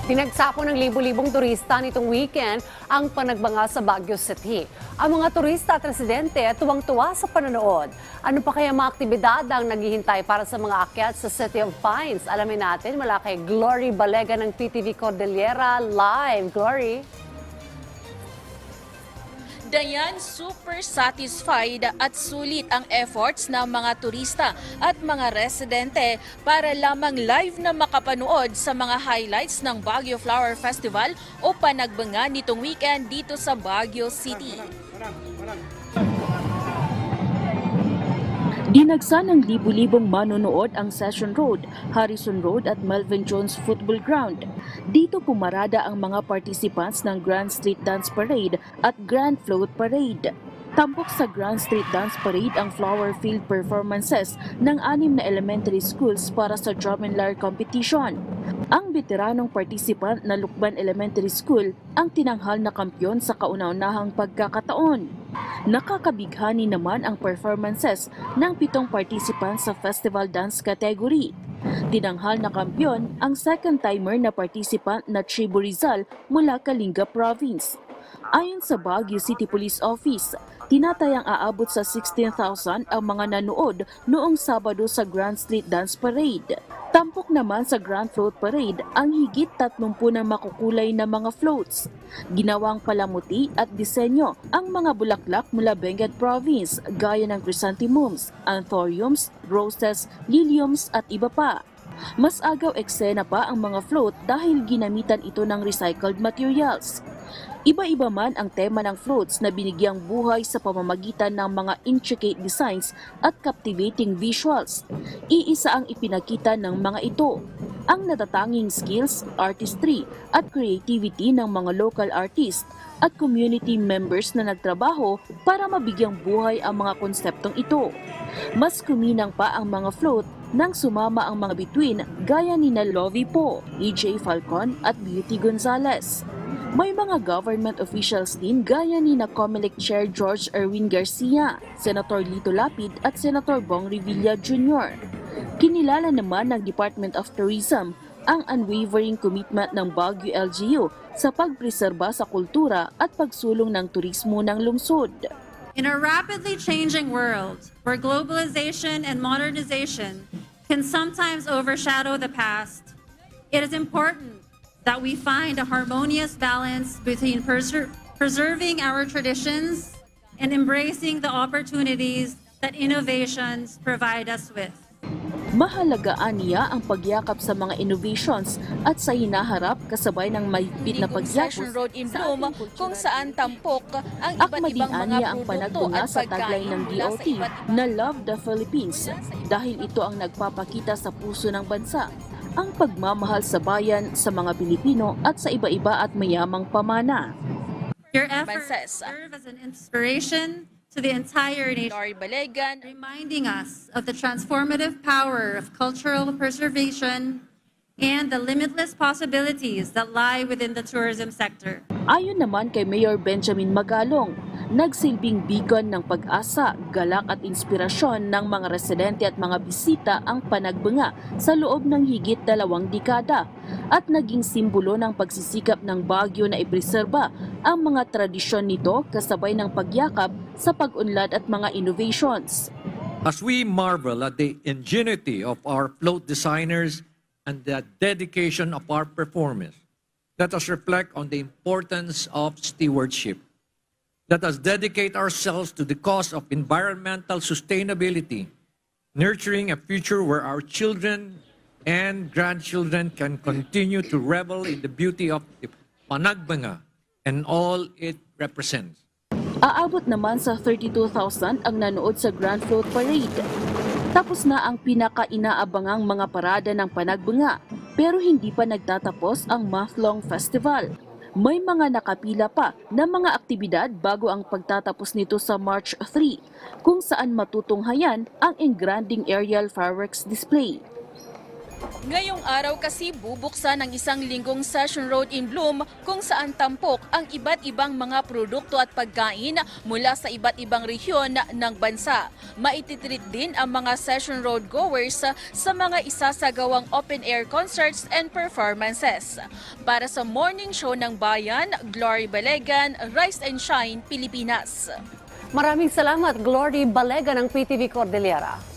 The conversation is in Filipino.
Pinagsapon ng libu-libong turista nitong weekend ang panagbanga sa Baguio City. Ang mga turista at residente tuwang-tuwa sa panonood. Ano pa kaya mga aktibidad ang naghihintay para sa mga akyat sa City of Pines? Alamin natin mula kay Glory Balega ng PTV Cordillera Live. Glory! Dayan, super satisfied at sulit ang efforts ng mga turista at mga residente para lamang live na makapanood sa mga highlights ng Baguio Flower Festival o panagbanga nitong weekend dito sa Baguio City. Dinagsa ng libu-libong manonood ang Session Road, Harrison Road at Melvin Jones Football Ground. Dito pumarada ang mga participants ng Grand Street Dance Parade at Grand Float Parade. Tampok sa Grand Street Dance Parade ang flower field performances ng 6 na elementary schools para sa drum and lyre competition. Ang veteranong participant na Lukban Elementary School ang tinanghal na kampyon sa kauna-unahang pagkakataon. Nakakabighani naman ang performances ng 7 participants sa festival dance category. Tinanghal na kampyon ang second-timer na participant na Tribu Rizal mula Kalinga Province. Ayon sa Baguio City Police Office, tinatayang aabot sa 16,000 ang mga nanood noong Sabado sa Grand Street Dance Parade. Tampok naman sa Grand Float Parade ang higit 30 na makukulay na mga floats. Ginawang palamuti at disenyo ang mga bulaklak mula Benguet Province gaya ng chrysanthemums, anthuriums, roses, liliums at iba pa. Mas agaw eksena pa ang mga float dahil ginamitan ito ng recycled materials. Iba-iba man ang tema ng floats na binigyang buhay sa pamamagitan ng mga intricate designs at captivating visuals. Iisa ang ipinakita ng mga ito, ang natatanging skills, artistry at creativity ng mga local artists at community members na nagtrabaho para mabigyang buhay ang mga konseptong ito. Mas kuminang pa ang mga float nang sumama ang mga bituin gaya ni na Lovie Po, EJ Falcon at Beauty Gonzalez. May mga government officials din gaya ni na COMELEC Chair George Erwin Garcia, Senator Lito Lapid at Senator Bong Revilla Jr. Kinilala naman ng Department of Tourism ang unwavering commitment ng Baguio LGU sa pagpreserba sa kultura at pagsulong ng turismo ng lungsod. In a rapidly changing world where globalization and modernization can sometimes overshadow the past, it is important that we find a harmonious balance between preserving our traditions and embracing the opportunities that innovations provide us with. Mahalagaan niya ang pagyakap sa mga innovations at sa hinaharap kasabay ng mahigpit na Session pagyakos Road in sa Bloom ating kultura. kung saan tampok ang iba't ibang mga ang produkto panagbunga at sa taglay pagkain ng mula sa DOT iba't ibang na Love the Philippines dahil ito ang nagpapakita sa puso ng bansa ang pagmamahal sa bayan, sa mga Pilipino at sa iba-iba at mayamang pamana. Your efforts Banses. serve as an inspiration to the entire nation, Glory Balegan, reminding us of the transformative power of cultural preservation and the limitless possibilities that lie within the tourism sector. Ayon naman kay Mayor Benjamin Magalong, nagsilbing beacon ng pag-asa, galak at inspirasyon ng mga residente at mga bisita ang panagbunga sa loob ng higit 2 dekada at naging simbolo ng pagsisikap ng Baguio na ipreserba ang mga tradisyon nito kasabay ng pagyakap sa pag-unlad at mga innovations. As we marvel at the ingenuity of our float designers and the dedication of our performers, let us reflect on the importance of stewardship. Let us dedicate ourselves to the cause of environmental sustainability, nurturing a future where our children and grandchildren can continue to revel in the beauty of the Panagbanga and all it represents. Aabot naman sa 32,000 ang nanood sa Grand Float Parade. Tapos na ang pinaka-inaabangang mga parada ng panagbunga, pero hindi pa nagtatapos ang month-long festival. May mga nakapila pa na mga aktibidad bago ang pagtatapos nito sa March 3, kung saan matutunghayan ang engranding aerial fireworks display. Ngayong araw kasi bubuksan ang isang linggong Session Road in Bloom kung saan tampok ang iba't ibang mga produkto at pagkain mula sa iba't ibang rehiyon ng bansa. Maititreat din ang mga Session Road goers sa mga isasagawang open-air concerts and performances. Para sa Morning Show ng Bayan, Glory Balegan, Rise and Shine, Pilipinas. Maraming salamat, Glory Balega ng PTV Cordillera.